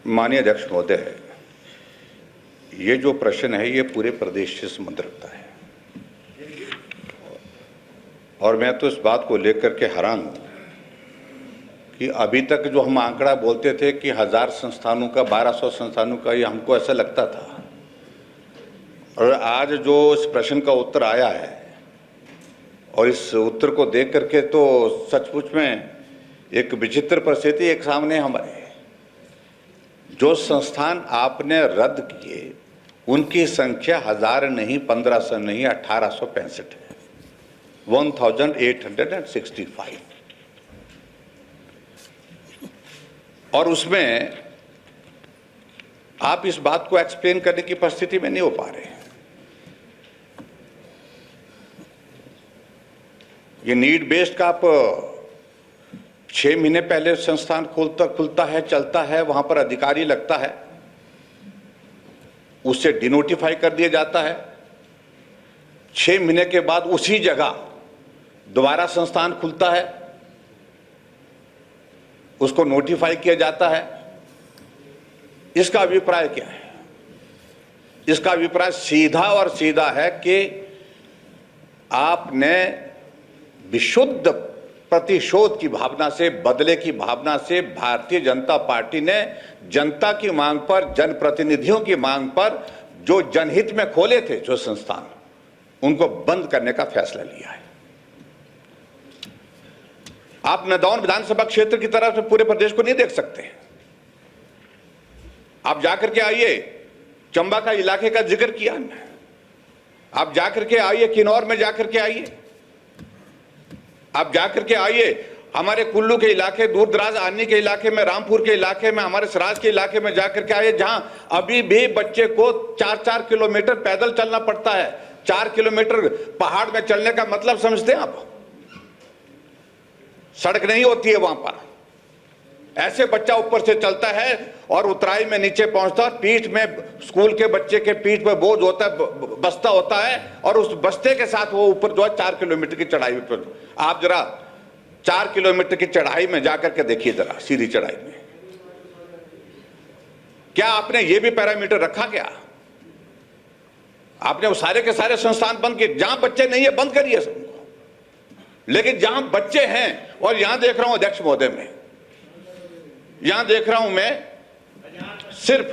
माननीय अध्यक्ष महोदय, ये जो प्रश्न है ये पूरे प्रदेश से संबंध रखता है और मैं तो इस बात को लेकर के हैरान हूँ कि अभी तक जो हम आंकड़ा बोलते थे कि 1000 संस्थानों का 1200 संस्थानों का, ये हमको ऐसा लगता था, और आज जो इस प्रश्न का उत्तर आया है और इस उत्तर को देख करके तो सचमुच में एक विचित्र परिस्थिति एक सामने हमारे, जो संस्थान आपने रद्द किए उनकी संख्या 1000 नहीं, 1500 नहीं, 1865 है, 1865। और उसमें आप इस बात को एक्सप्लेन करने की परिस्थिति में नहीं हो पा रहे हैं। ये नीड बेस्ड का आप 6 महीने पहले संस्थान खुलता है, चलता है, वहां पर अधिकारी लगता है, उससे डिनोटिफाई कर दिया जाता है। 6 महीने के बाद उसी जगह दोबारा संस्थान खुलता है, उसको नोटिफाई किया जाता है। इसका अभिप्राय क्या है? इसका अभिप्राय सीधा और सीधा है कि आपने विशुद्ध प्रतिशोध की भावना से, बदले की भावना से भारतीय जनता पार्टी ने जनता की मांग पर, जनप्रतिनिधियों की मांग पर जो जनहित में खोले थे जो संस्थान, उनको बंद करने का फैसला लिया है। आप नदौन विधानसभा क्षेत्र की तरफ से पूरे प्रदेश को नहीं देख सकते। आप जाकर के आइए, चंबा का इलाके का जिक्र किया हमने, आप जाकर के आइए, किन्नौर में जाकर के आइए, आप जाकर के आइए हमारे कुल्लू के इलाके, दूर दराज आनी के इलाके में, रामपुर के इलाके में, हमारे सराज के इलाके में जाकर के आइए, जहां अभी भी बच्चे को 4-4 किलोमीटर पैदल चलना पड़ता है। 4 किलोमीटर पहाड़ में चलने का मतलब समझते हैं आप? सड़क नहीं होती है वहां पर, ऐसे बच्चा ऊपर से चलता है और उतराई में नीचे पहुंचता है, पीठ में, स्कूल के बच्चे के पीठ पे बोझ होता है, बस्ता होता है, और उस बस्ते के साथ वो ऊपर जो है 4 किलोमीटर की चढ़ाई पर। आप जरा 4 किलोमीटर की चढ़ाई में जाकर के देखिए, जरा सीधी चढ़ाई में, क्या आपने ये भी पैरामीटर रखा? क्या आपने वो सारे के सारे संस्थान बंद किए? जहां बच्चे नहीं है बंद करिए सबको, लेकिन जहां बच्चे हैं, और यहां देख रहा हूं अध्यक्ष महोदय में, यहां देख रहा हूं मैं सिर्फ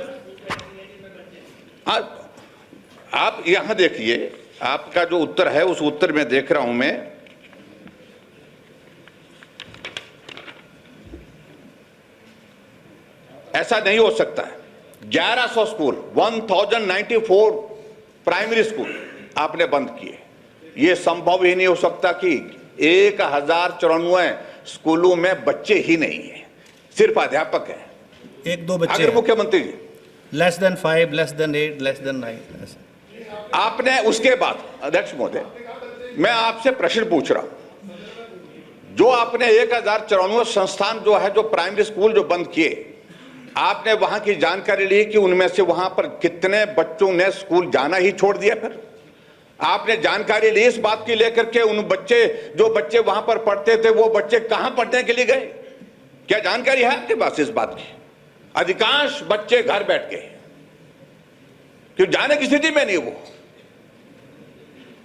आप यहां देखिए, आपका जो उत्तर है उस उत्तर में देख रहा हूं मैं, ऐसा नहीं हो सकता है। 1100 स्कूल, 1094 प्राइमरी स्कूल आपने बंद किए। यह संभव ही नहीं हो सकता कि 1094 स्कूलों में बच्चे ही नहीं है, सिर्फ अध्यापक हैं, 1-2 बच्चे। अगर मुख्यमंत्री जी less than 5, less than 8, less than 9, आपने उसके बाद, अध्यक्ष महोदय मैं आपसे प्रश्न पूछ रहा हूं, जो आपने 1094 संस्थान जो है, जो प्राइमरी स्कूल जो बंद किए, आपने वहां की जानकारी ली कि उनमें से वहां पर कितने बच्चों ने स्कूल जाना ही छोड़ दिया? फिर आपने जानकारी ली इस बात की लेकर के, उन बच्चे, जो बच्चे वहां पर पढ़ते थे, वो बच्चे कहां पढ़ने के लिए गए? क्या जानकारी है आपके पास इस बात की? अधिकांश बच्चे घर बैठ गए, क्यों? जाने की स्थिति में नहीं वो।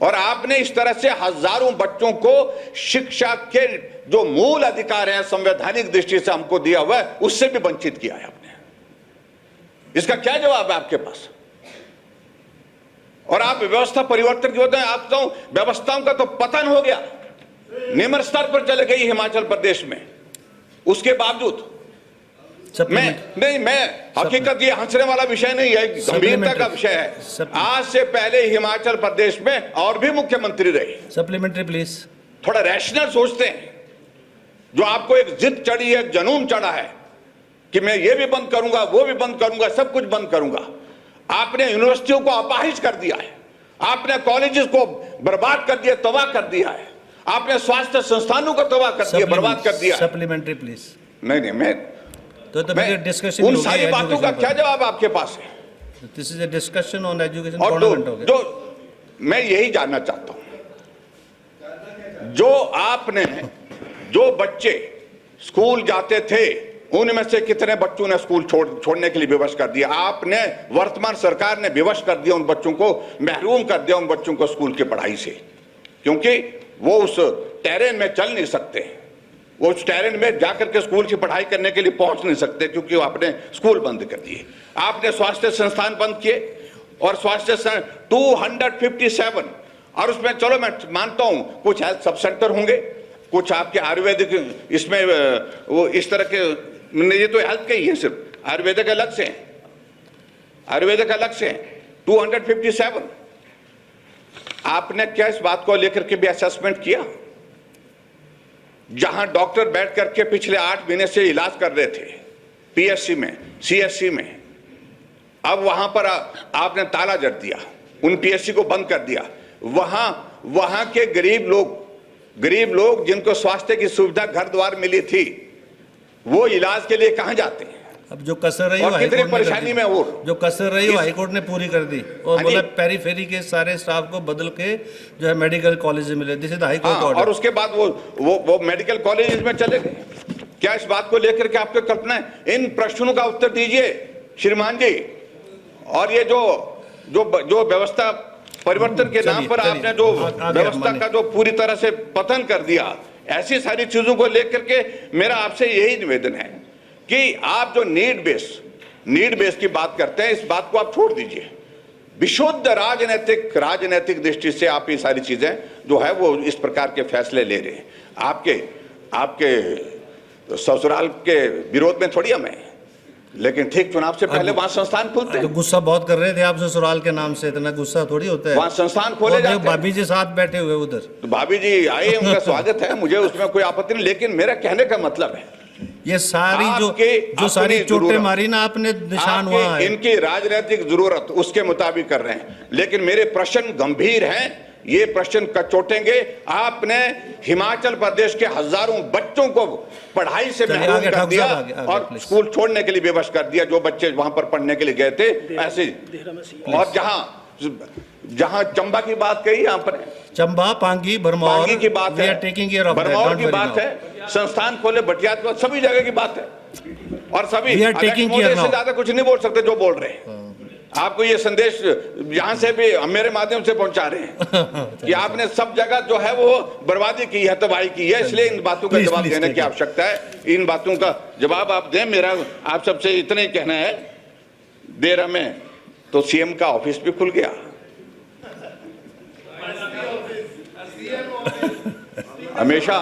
और आपने इस तरह से हजारों बच्चों को शिक्षा के जो मूल अधिकार है संवैधानिक दृष्टि से हमको दिया हुआ है, उससे भी वंचित किया है आपने। इसका क्या जवाब है आपके पास? और आप व्यवस्था परिवर्तन की होते हैं, आप तो व्यवस्थाओं का तो पतन हो गया, निम्न स्तर पर चले गई हिमाचल प्रदेश में। उसके बावजूद मैं हकीकत, ये हंसने वाला विषय नहीं है, गंभीरता का विषय है। आज से पहले हिमाचल प्रदेश में और भी मुख्यमंत्री रहे। Supplementary please. थोड़ा रैशनल सोचते हैं। जो आपको एक जिद चढ़ी है, जनून चढ़ा है कि मैं ये भी बंद करूंगा, वो भी बंद करूंगा, सब कुछ बंद करूंगा। आपने यूनिवर्सिटियों को अपाहिज कर दिया है, आपने कॉलेजेस को बर्बाद कर दिया, तबाह कर दिया है, आपने स्वास्थ्य संस्थानों को तबाह कर दिया, बर्बाद कर दिया। Supplementary please. नहीं, मैं डिस्कशन, उन सारी बातों का क्या जवाब आपके पास है? This is a discussion on education. और जो मैं यही जानना चाहता हूं, जो आपने, जो बच्चे स्कूल जाते थे उनमें से कितने बच्चों ने स्कूल छोड़ने के लिए विवश कर दिया। आपने, वर्तमान सरकार ने विवश कर दिया उन बच्चों को, महरूम कर दिया उन बच्चों को स्कूल की पढ़ाई से, क्योंकि वो उस टेरेन में चल नहीं सकते, वो उस टेरेन में जाकर के स्कूल की पढ़ाई करने के लिए पहुंच नहीं सकते, क्योंकि आपने स्कूल बंद कर दिए। आपने स्वास्थ्य संस्थान बंद किए, और स्वास्थ्य 257, और उसमें चलो मैं मानता हूं कुछ हेल्थ सब सेंटर होंगे, कुछ आपके आयुर्वेदिक, इसमें वो इस तरह के, ये तो हेल्थ के ही है, सिर्फ आयुर्वेदिक अलग से हैं, आयुर्वेदिक अलग से हैं। 257 आपने क्या इस बात को लेकर के भी असेसमेंट किया? जहां डॉक्टर बैठ करके पिछले 8 महीने से इलाज कर रहे थे पीएससी में, सीएससी में, अब वहां पर आपने ताला जड़ दिया, उन पीएससी को बंद कर दिया। वहां के गरीब लोग जिनको स्वास्थ्य की सुविधा घर द्वार मिली थी, वो इलाज के लिए कहां जाते हैं? अब जो कसर रही और कितनी परेशानी में, और जो कसर रही हाईकोर्ट ने पूरी कर दी, और बोला पेरीफेरी के सारे स्टाफ को बदल के जो है मेडिकल कॉलेज मिले, दिस इज हाईकोर्ट ऑर्डर। और उसके बाद वो मेडिकल कॉलेज में चले गए। क्या इस बात को लेकर के आपको कल्पना है? इन प्रश्नों का उत्तर दीजिए श्रीमान जी। और ये जो व्यवस्था परिवर्तन के नाम पर आपने जो व्यवस्था का जो पूरी तरह से पतन कर दिया, ऐसी सारी चीजों को लेकर के मेरा आपसे यही निवेदन है कि आप जो नीड बेस की बात करते हैं, इस बात को आप छोड़ दीजिए। विशुद्ध राजनैतिक दृष्टि से आप ये सारी चीजें जो है वो इस प्रकार के फैसले ले रहे हैं। आपके ससुराल के विरोध में थोड़ी हम हैं, लेकिन ठीक चुनाव से पहले वहां संस्थान खुलते हैं। तो गुस्सा बहुत कर रहे थे आप ससुराल के नाम से, इतना गुस्सा थोड़ी होता है। वहां संस्थान खोले जाते हैं। भाभी जी साथ बैठे हुए उधर, तो भाभी जी आए, उनका स्वागत है, मुझे उसमें कोई आपत्ति नहीं, लेकिन मेरा कहने का मतलब है ये सारी जो सारी चोटें मारी ना आपने, निशान वहां है। इनकी राजनीतिक जरूरत उसके मुताबिक कर रहे हैं, लेकिन मेरे प्रश्न गंभीर हैं। ये प्रश्न कचोटेंगे। आपने हिमाचल प्रदेश के हजारों बच्चों को पढ़ाई से महरूम कर दिया और स्कूल छोड़ने के लिए विवश कर दिया, जो बच्चे वहां पर पढ़ने के लिए गए थे। ऐसे, और जहां चंबा की बात कही, यहाँ पर चंबा, पांगी, भरमौर की बात है, भरमौर की बात है, संस्थान खोले, भटियात, सभी जगह की बात है। और सभी से ज्यादा कुछ नहीं बोल सकते जो बोल रहे हैं। आपको ये संदेश यहां से भी मेरे माध्यम से पहुंचा रहे हैं कि आपने सब जगह जो है वो बर्बादी की है, तबाही की है, इसलिए इन बातों का जवाब देने की आवश्यकता है। इन बातों का जवाब आप दें। मेरा आप सबसे इतना ही कहना है, देर में तो सीएम का ऑफिस भी खुल गया। हमेशा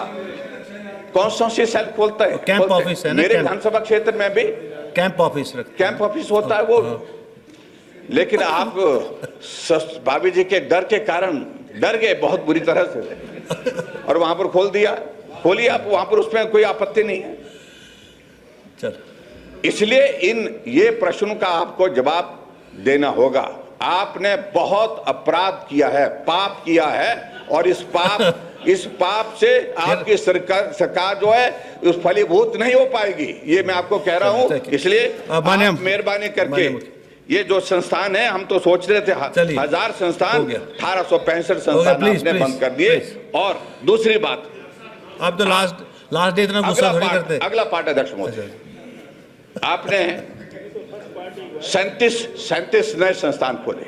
कौन सी सेल खोलता है? कैंप ऑफिस है ना, मेरे विधानसभा क्षेत्र में भी कैंप ऑफिस होता है वो। लेकिन आप भाभी जी के डर के कारण डर गए बहुत बुरी तरह से, और वहां पर खोलिए आप वहां पर, उसमें कोई आपत्ति नहीं है। इसलिए ये प्रश्नों का आपको जवाब देना होगा। आपने बहुत अपराध किया है, पाप किया है, और इस पाप से आपकी सरकार जो है उस फलीभूत नहीं हो पाएगी, ये मैं आपको कह रहा हूं। इसलिए मेहरबानी करके ये जो संस्थान है, हम तो सोच रहे थे 1000 संस्थान, 1865 संस्थान आपने बंद कर दिए। और दूसरी बात, आप तो लास्ट डे इतना गुस्सा थोड़ी करते। अगला पार्ट अध्यक्ष महोदय, आपने 37 नए संस्थान खोले,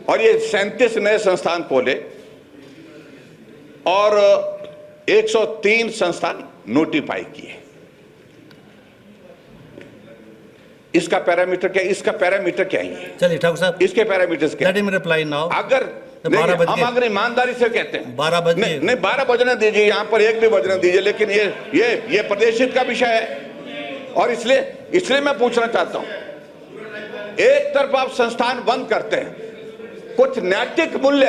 और ये 37 नए संस्थान खोले, और 103 संस्थान नोटिफाई किए। इसका पैरामीटर क्या है? चलिए ठाकुर साहब, इसके पैरामीटर्स क्या? Let him reply now. अगर हम अगर ईमानदारी से कहते हैं 12 बजे नहीं 12 बजने दीजिए, यहाँ पर 1 भी बजने दीजिए, लेकिन ये प्रदेशित का विषय है। और इसलिए मैं पूछना चाहता हूं, एक तरफ आप संस्थान बंद करते हैं, कुछ नैतिक मूल्य,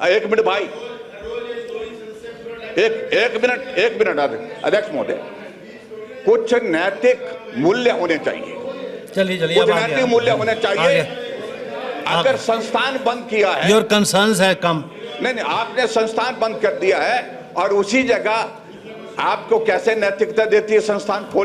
एक मिनट भाई, एक मिनट अध्यक्ष महोदय, कुछ नैतिक मूल्य होने चाहिए। चलिए कुछ नैतिक मूल्य होने चाहिए। अगर संस्थान बंद किया है, योर कंसर्न्स है कम। नहीं, आपने संस्थान बंद कर दिया है, और उसी जगह आपको कैसे नैतिकता देती है संस्थान खोल